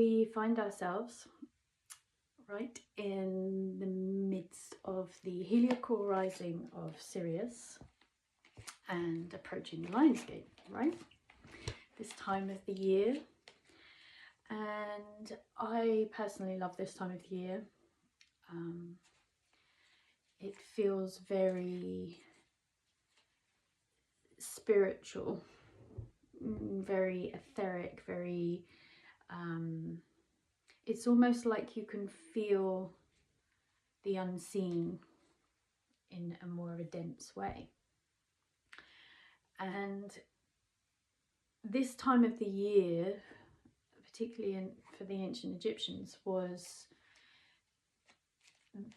we find ourselves right in the midst of the heliacal rising of Sirius and approaching the Lions Gate, right? This time of the year. And I personally love this time of the year. It feels very spiritual, very etheric, very it's almost like you can feel the unseen in a more of a dense way. And this time of the year, particularly for the ancient Egyptians, was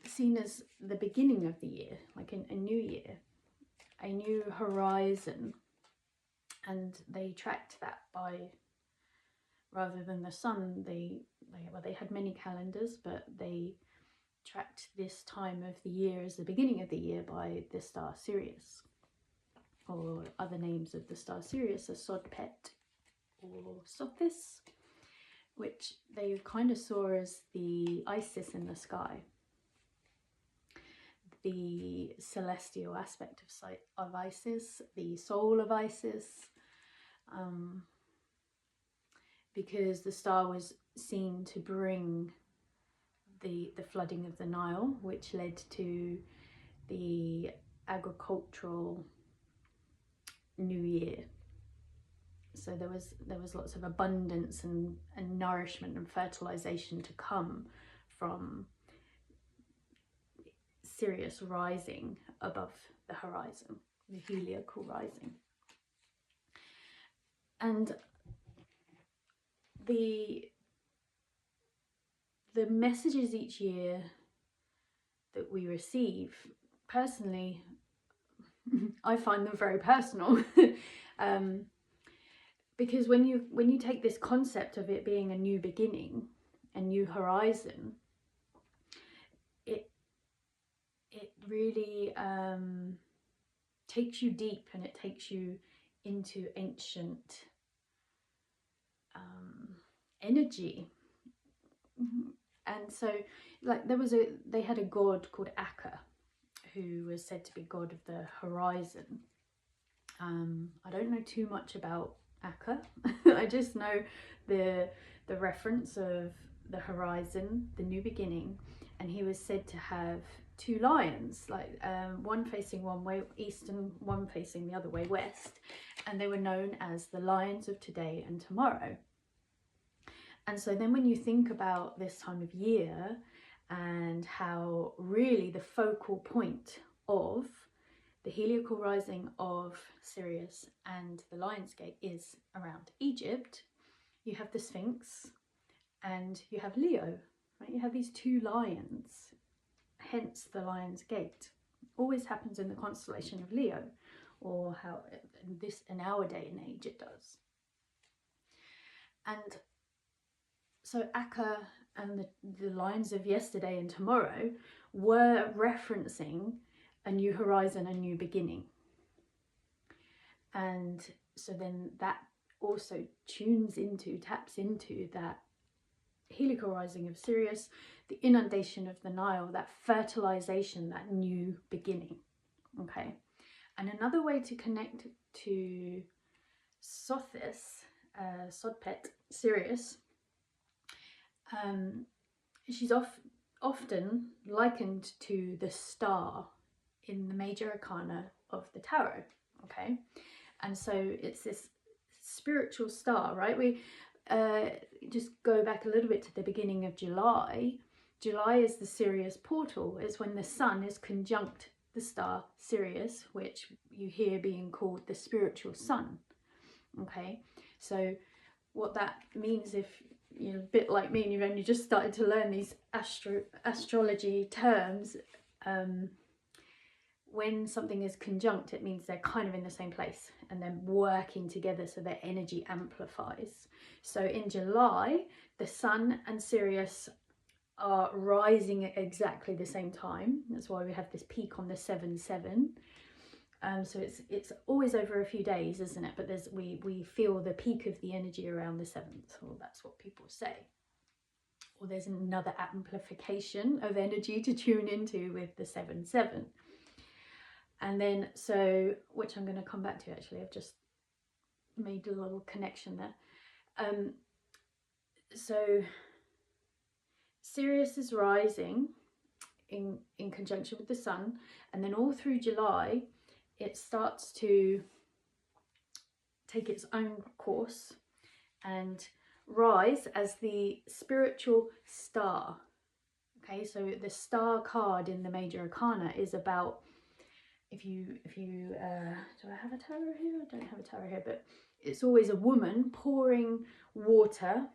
seen as the beginning of the year, like a new year, a new horizon. And they tracked that by, rather than the sun, they had many calendars, but they tracked this time of the year as the beginning of the year by the star Sirius, or other names of the star Sirius are Sodpet or Sothis, which they kind of saw as the Isis in the sky, the celestial aspect of Isis, the soul of Isis, because the star was seen to bring the flooding of the Nile, which led to the agricultural new year. So there was lots of abundance and nourishment and fertilization to come from Sirius rising above the horizon, the heliacal rising. And the messages each year that we receive, personally, I find them very personal. Because when you take this concept of it being a new beginning, a new horizon, it really takes you deep, and it takes you into ancient energy. And so, like, they had a god called Aker, who was said to be god of the horizon. I don't know too much about Aker. I just know the reference of the horizon, the new beginning, and he was said to have two lions, like one facing one way east and one facing the other way west, and they were known as the lions of today and tomorrow. And so then when you think about this time of year and how really the focal point of the heliacal rising of Sirius and the Lions Gate is around Egypt, you have the Sphinx and you have Leo, right? You have these two lions, hence the Lions Gate. Always happens in the constellation of Leo, or how in our day and age it does. And so Aker and the lions of yesterday and tomorrow were referencing a new horizon, a new beginning. And so then that also taps into that heliacal rising of Sirius, the inundation of the Nile, that fertilization, that new beginning. Okay. And another way to connect to Sothis, Sodpet, Sirius, she's often likened to the star in the major arcana of the tarot. Okay, and so it's this spiritual star, right? We just go back a little bit to the beginning of July. July is the Sirius portal. It's when the sun is conjunct the star Sirius, which you hear being called the spiritual sun. Okay, so what that means, if you're a bit like me and you've only just started to learn these astrology terms, when something is conjunct, it means they're kind of in the same place and they're working together, so their energy amplifies. So in July, the sun and Sirius are rising at exactly the same time. That's why we have this peak on the 7-7. So it's always over a few days, isn't it? But we feel the peak of the energy around the 7th, or that's what people say. or there's another amplification of energy to tune into with the 7-7. And then, so, which I'm going to come back to actually, I've just made a little connection there. So Sirius is rising in conjunction with the sun, and then all through July it starts to take its own course and rise as the spiritual star. Okay, so the star card in the major arcana is about, if you do I have a tarot here? I don't have a tarot here, but it's always a woman pouring water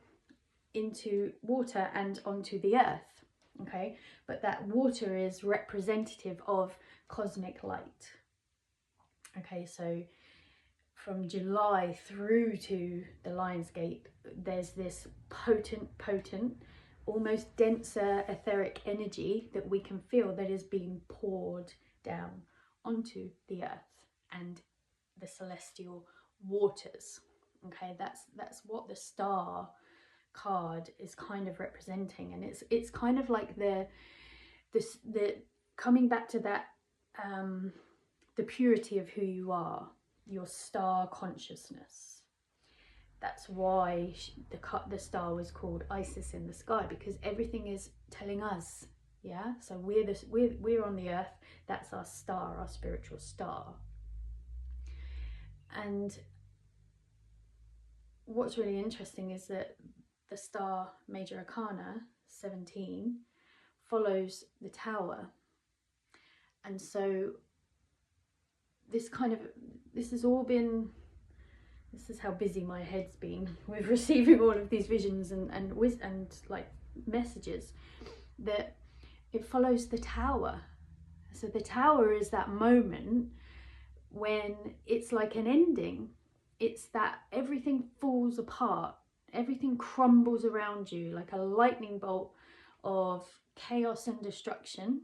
and onto the earth. Okay, but that water is representative of cosmic light. Okay, so from July through to the Lions Gate, there's this potent, almost denser etheric energy that we can feel that is being poured down onto the earth and the celestial waters. Okay, that's what the star card is kind of representing, and it's kind of like the coming back to that, the purity of who you are, your star consciousness. That's why the star was called Isis in the sky, because everything is telling us, yeah, so we're on the earth, that's our star, our spiritual star. And what's really interesting is that the star major arcana 17 follows the tower, and so this is how busy my head's been with receiving all of these visions and like messages, that it follows the tower. So the tower is that moment when it's like an ending. It's that everything falls apart, everything crumbles around you like a lightning bolt of chaos and destruction,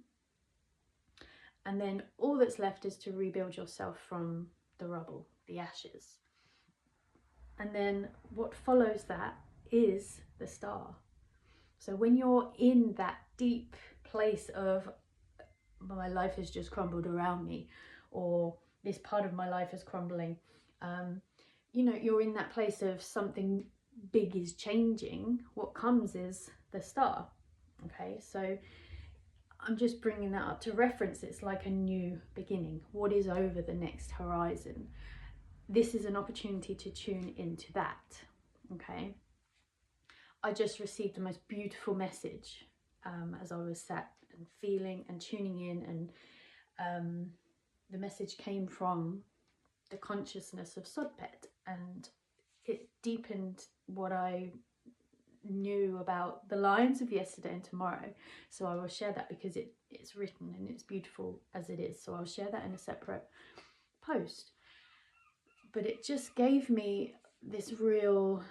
and then all that's left is to rebuild yourself from the rubble, the ashes. And then what follows that is the star. So when you're in that deep place of, my life has just crumbled around me, or this part of my life is crumbling, you know, you're in that place of something big is changing, what comes is the star. Okay, so I'm just bringing that up to reference. It's like a new beginning. What is over the next horizon? This is an opportunity to tune into that. Okay, I just received the most beautiful message as I was sat and feeling and tuning in, and the message came from the consciousness of Sodpet, and it deepened what I knew about the Lions of yesterday and tomorrow. So I will share that because it's written and it's beautiful as it is. So I'll share that in a separate post. But it just gave me this real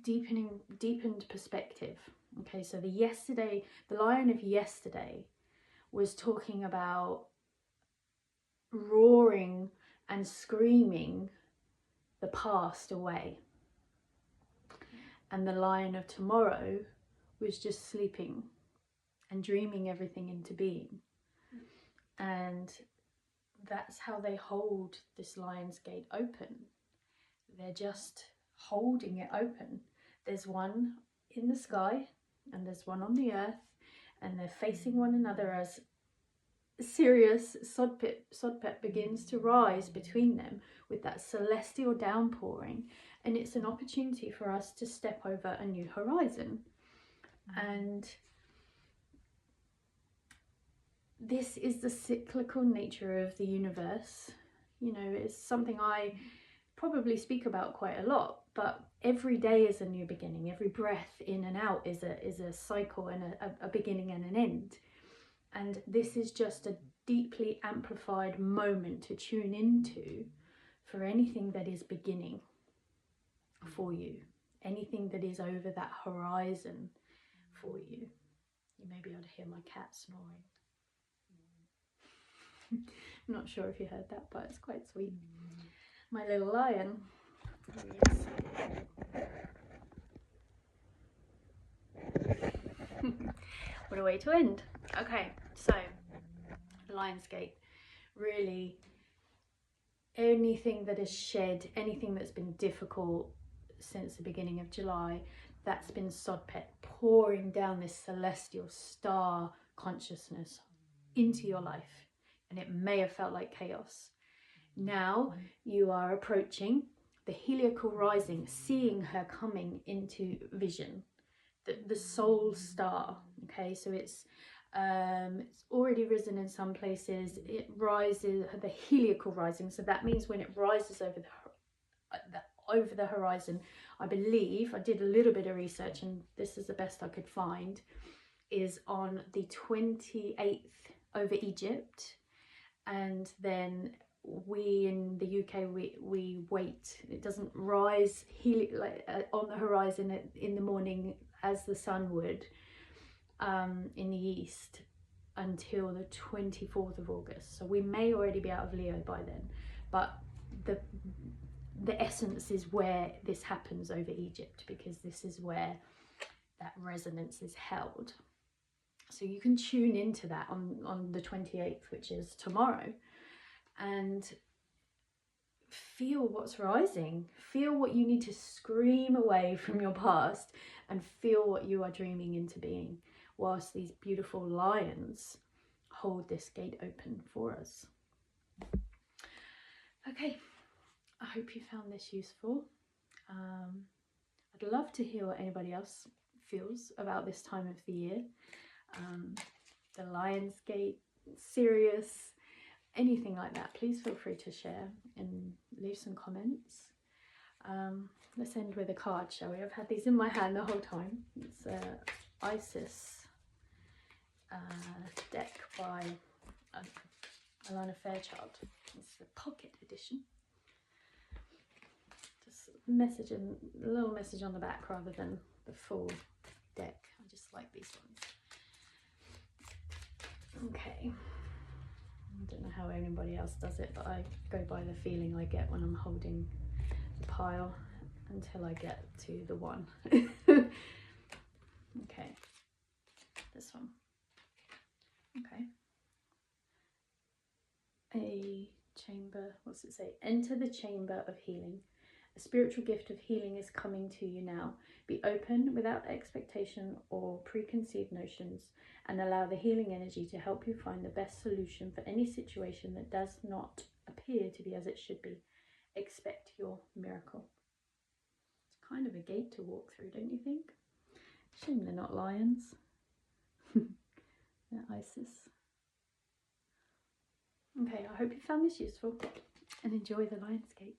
deepened perspective. Okay, so the Lion of yesterday was talking about roaring and screaming the past away, and the Lion of tomorrow was just sleeping and dreaming everything into being. And that's how they hold this Lion's Gate open. They're just holding it open. There's one in the sky and there's one on the earth, and they're facing one another as Sirius Sodpet begins to rise between them with that celestial downpouring, and it's an opportunity for us to step over a new horizon. And this is the cyclical nature of the universe. You know, it's something I probably speak about quite a lot, but every day is a new beginning. Every breath in and out is a cycle and a beginning and an end. And this is just a deeply amplified moment to tune into for anything that is beginning for you, anything that is over that horizon for you. You may be able to hear my cat snoring. I'm not sure if you heard that, but it's quite sweet. My little lion. Yes. What a way to end. Okay, so Lions Gate, really anything that is shed, anything that's been difficult since the beginning of July, that's been Sodpet pouring down this celestial star consciousness into your life, and it may have felt like chaos. Now you are approaching the heliacal rising, seeing her coming into vision, the soul star. Okay, so it's already risen in some places. It rises, the heliacal rising, so that means when it rises over the horizon, I believe, I did a little bit of research and this is the best I could find, is on the 28th over Egypt, and then we in the UK we wait. It doesn't rise on the horizon in the morning as the sun would in the east until the 24th of August. So we may already be out of Leo by then, but the essence is where this happens over Egypt, because this is where that resonance is held. So you can tune into that on the 28th, which is tomorrow, and feel what's rising. Feel what you need to scream away from your past, and feel what you are dreaming into being, whilst these beautiful lions hold this gate open for us. Okay, I hope you found this useful. I'd love to hear what anybody else feels about this time of the year. The Lions Gate Sirius, anything like that, please feel free to share and leave some comments. Let's end with a card, shall we? I've had these in my hand the whole time. It's Isis deck by Alana Fairchild. It's the pocket edition. Just a little message on the back rather than the full deck. I just like these ones. Okay. I don't know how anybody else does it, but I go by the feeling I get when I'm holding the pile until I get to the one. Okay, this one. Okay. A chamber, what's it say? Enter the chamber of healing. A spiritual gift of healing is coming to you now. Be open without expectation or preconceived notions, and allow the healing energy to help you find the best solution for any situation that does not appear to be as it should be. Expect your miracle. It's kind of a gate to walk through, don't you think? Shame they're not lions. They're Isis. Okay, I hope you found this useful and enjoy the Lions Gate.